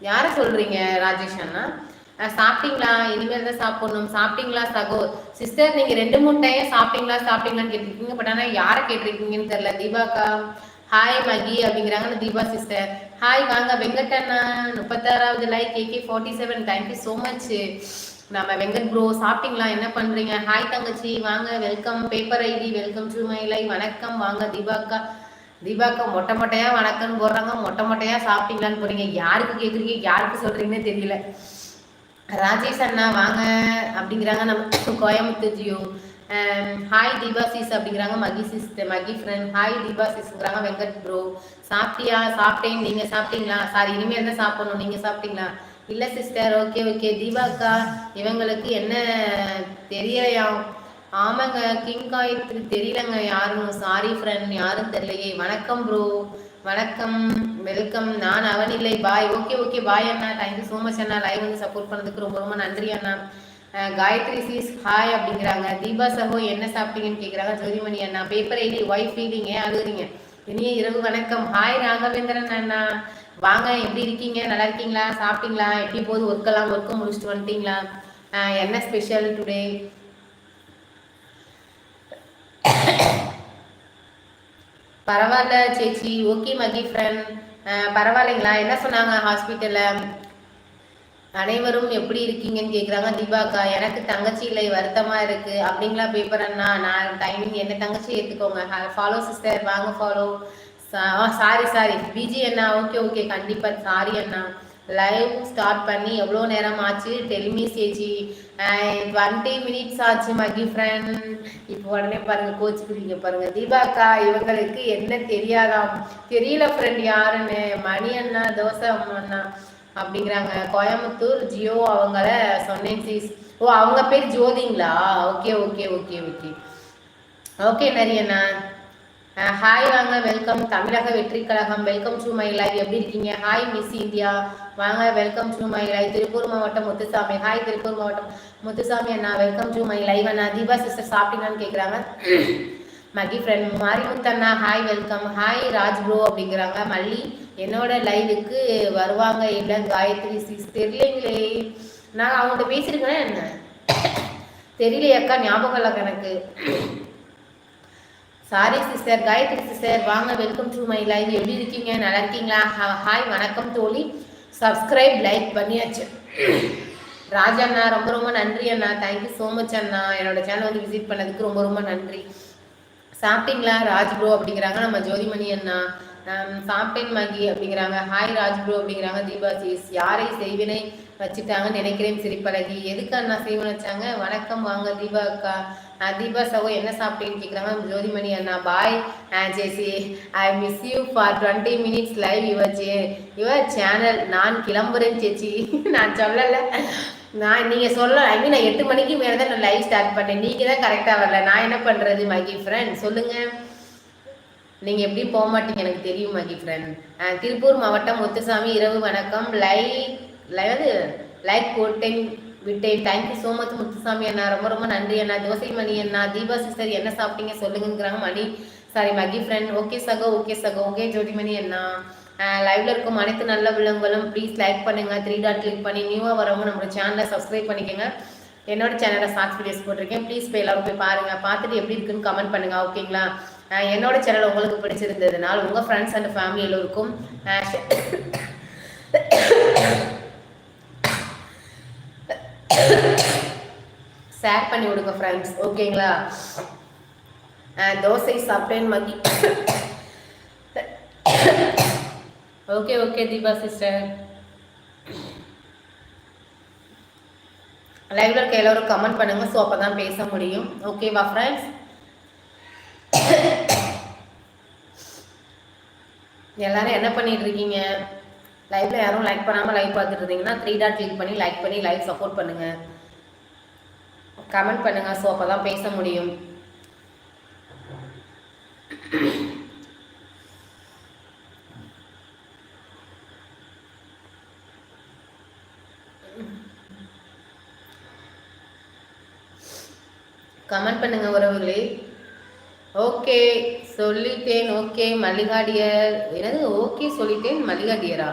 யார சொல்றீங்க ராஜேஷ் அண்ணா? சாப்பிட்டீங்களா? இனிமேல் தான் சாப்பிடணும். சாப்பிட்டீங்களா சகோ சிஸ்டர்? நீங்க 2-3 டைம் சாப்பிட்டீங்களான்னு கேட்டிருக்கீங்க. பட் ஆனா யாரை கேட்டிருக்கீங்கன்னு தெரியல. தீபாக்கா ஹாய் மகி அப்படிங்கிறாங்க. தீபா சிஸ்டர் ஹாய் வாங்க. வெங்கட்டண்ணா 36வது like. AK47 thank you so much. நம்ம வெங்கட் ப்ரோ சாப்பிட்டீங்களா? என்ன பண்றீங்க? ஹாய் தங்கச்சி வாங்க. Welcome paper ID. Welcome to my live. வணக்கம் வாங்க. தீபாக்கா மொட்டையா வணக்கம்னு போடுறாங்க. மொட்டையா சாப்பிட்டீங்களான்னு போறீங்க. யாருக்கு கேட்குறீங்க, யாருக்கு சொல்றீங்கன்னு தெரியல. ராஜேஷ் அண்ணா வாங்க அப்படிங்கிறாங்க. நம்ம கோயம்புத்தூர் ஜியோ. ஹாய் தீபாசிஸ் அப்படிங்கிறாங்க. மகி சிஸ்டர் மகி ஃப்ரெண்ட். ஹாய் தீபாசிஸ்ங்கிறாங்க. வெங்கட் ப்ரோ சாப்பிட்டியா? சாப்பிட்டேன். நீங்க சாப்பிட்டீங்களா? சாரி இனிமேல் தான் சாப்பிடணும். நீங்க சாப்பிட்டீங்களா? இல்ல சிஸ்டர். ஓகே தீபாக்கா இவங்களுக்கு என்ன தெரியலையா? ஆமாங்க கிங் காயத்ரி தெரியலங்க யாரும். சாரி ஃப்ரெண்ட் யாரும் தெரியலையே. வணக்கம் ப்ரோ. வணக்கம் வெல்கம். நான் அவன் இல்லை பாய். ஓகே பாய் அண்ணா. தேங்க்யூ ஸோ மச் அண்ணா. லைவ் வந்து சப்போர்ட் பண்ணதுக்கு ரொம்ப நன்றி அண்ணா. காயத்ரி சீஸ் ஹாய் அப்படிங்கிறாங்க. தீபா சகோ என்ன சாப்பிட்டீங்கன்னு கேட்குறாங்க. ஜோதிமணி அண்ணா பேப்பர் ஐடி ஒய்ஃப் ஃபீலிங் ஏன் அழுகுறீங்க? இனிய இரவு வணக்கம். ஹாய் ராகவேந்திரன் அண்ணா வாங்க. எப்படி இருக்கீங்க? நல்லா இருக்கீங்களா? சாப்பிட்டீங்களா? எப்படி போகுது ஒர்க்கெல்லாம்? ஒர்க்கு முடிச்சுட்டு வந்துட்டீங்களா? என்ன ஸ்பெஷல் டுடே? பரவாயில்ல சேச்சி. ஓகே மகி ஃப்ரெண்ட் பரவாயில்லைங்களா? என்ன சொன்னாங்க ஹாஸ்பிட்டலில்? அனைவரும் எப்படி இருக்கீங்கன்னு கேட்குறாங்க. தீபாக்கா எனக்கு தங்கச்சி இல்லை வருத்தமாக இருக்குது அப்படிங்களா? பேப்பர் அண்ணா நான் டைமிங் என்ன தங்கச்சி ஏற்றுக்கோங்க. ஃபாலோ சிஸ்டர் வாங்க ஃபாலோ. சாரி பிஜி அண்ணா. ஓகே கண்டிப்பாக சாரி அண்ணா. லைவ் ஸ்டார்ட் பண்ணி எவ்வளோ நேரம் ஆச்சு? டெல்மி சேச்சி 20 மினிட்ஸ் ஆச்சு மகி ஃப்ரெண்ட். இப்போ உடனே பாருங்க கோச்சுக்கிறீங்க பாருங்க. தீபாக்கா இவங்களுக்கு என்ன தெரியாதாம்? தெரியல ஃப்ரெண்ட் யாருன்னு. மணி அண்ணா தோசை அண்ணா அப்படிங்கிறாங்க. கோயம்புத்தூர் ஜியோ அவங்கள சொன்னேன் சீஸ். ஓ அவங்க பேர் ஜோதிங்களா? ஓகே நரியண்ணா. ஹாய் வாங்க. Welcome Tamilaga Vettri Kazhagam. Welcome to my live. எப்படி இருக்கீங்க? ஹாய் மிஸ் இந்தியா வாங்க. Welcome to my live. Tiruppur மாவட்டம் முத்துசாமி. ஹாய் திருப்பூர் மாவட்டம் முத்துசாமி அண்ணா. வெல்கம் டு மை லைவ் அண்ணா. தீபா சிஸ்டர் சாப்பிட்டீங்கன்னு கேட்குறாங்க. மகி ஃப்ரெண்ட் மாரிமுத்தண்ணா hi welcome. Hi Raj bro அப்படிங்கிறாங்க. மல்லி என்னோட லைவுக்கு வருவாங்க இல்லை காயத்ரி சிஸ் தெரியலைங்களே. நான் அவங்கள்ட்ட பேசியிருக்கேன் என்ன தெரியலையாக்கா ஞாபகம் இல்லை எனக்கு. Sorry sister. காயத்ரி சிஸ்டர் வாங்க. Welcome to my live. எப்படி இருக்கீங்க? நல்லா இருக்கீங்களா? ஹாய் வணக்கம் தோழி. சப்ஸ்கிரைப் லைக் பண்ணியாச்சு. ராஜா அண்ணா ரொம்ப நன்றி அண்ணா. தேங்க்யூ ஸோ மச் அண்ணா. என்னோட சேனல் வந்து விசிட் பண்ணதுக்கு ரொம்ப நன்றி. சாப்பிட்டீங்களா ராஜ் ப்ரோ அப்படிங்கிறாங்க. நம்ம ஜோதிமணி அண்ணா சாப்பிட்டேன் மகி அப்படிங்கிறாங்க. ஹாய் ராஜ் ப்ரோ அப்படிங்கிறாங்க. தீபா சீஸ் யாரை செய்வினை வச்சுட்டாங்கன்னு நினைக்கிறேன் சிரிப்பழகி. எதுக்கு அண்ணா செய்வனை வச்சாங்க? வணக்கம் வாங்க தீபா அக்கா. தீபா சகோ என்ன சாப்பிட்டேன்னு கேட்குறாங்க. ஜோதிமணி அண்ணா bye JC. I miss you for 20 minutes live your channel. நான் கிளம்புறேன் சேச்சி. நான் சொல்லலை. நீங்கள் சொல்ல நான் 8 மணிக்கு மேலே தான் நான் லைவ் ஸ்டார்ட் பண்ணேன். நீங்கள் தான் கரெக்டாக வரல. நான் என்ன பண்ணுறது மகி ஃப்ரெண்ட் சொல்லுங்கள். நீங்கள் எப்படி போக மாட்டீங்க எனக்கு தெரியும் மகி ஃப்ரெண்ட். திருப்பூர் மாவட்டம் முத்துசாமி இரவு வணக்கம். லைக் போட்டேன் விட்டேன். தேங்க்யூ ஸோ மச் முத்துசாமி அண்ணா. ரொம்ப நன்றி அண்ணா. தோசை மணி அண்ணா. தீபா சிஸ்டர் என்ன சாப்பிட்டீங்க சொல்லுங்கிறாங்க. மகி ஃப்ரெண்ட். ஓகே சகோ. ஓகே ஜோதிமணி அண்ணா. லைவ்ல இருக்கும் அனைத்து நல்ல விலங்குகளும் ப்ளீஸ் லைக் பண்ணுங்க. 3 டாட் கிளிக் பண்ணி நியூவாக வரவங்க நம்மளோட சேனலை சப்ஸ்கிரைப் பண்ணிக்கோங்க. என்னோட சேனலை ஷார்ட்ஸ் வீடியோஸ் போட்டிருக்கேன். ப்ளீஸ் போய் எல்லாரும் போய் பாருங்க. பார்த்துட்டு எப்படி இருக்குன்னு கமெண்ட் பண்ணுங்க. ஓகேங்களா? என்னோட சேனல் உங்களுக்கு பிடிச்சிருந்ததுனால உங்கள் ஃப்ரெண்ட்ஸ் அண்ட் ஃபேமிலி எல்லோருக்கும் ஷேர் பண்ணி விடுங்க ஃப்ரெண்ட்ஸ். ஓகேங்களா? தோசை சாப்பிட்டேன் மகி. Okay Deepa sister. லைவ்ல இருக்க எல்லாரும் கமெண்ட் பண்ணுங்க. ஸோ அப்போ தான் பேச முடியும். ஓகேவா ஃப்ரெண்ட்ஸ்? எல்லாரும் என்ன பண்ணிட்டு இருக்கீங்க? லைவ்ல யாரும் லைக் பண்ணாமல் லைவ் பார்த்துட்டு இருந்தீங்கன்னா 3 டாட் கிளிக் பண்ணி லைக் பண்ணி லைவ் சப்போர்ட் பண்ணுங்க. கமெண்ட் பண்ணுங்க. ஸோ அப்போ தான் பேச முடியும். கமெண்ட் பண்ணுங்க உறவுகளே. ஓகே சொல்லிட்டேன். ஓகே மல்லிகாடியர். என்னது ஓகே சொல்லிட்டேன் மல்லிகாடியரா?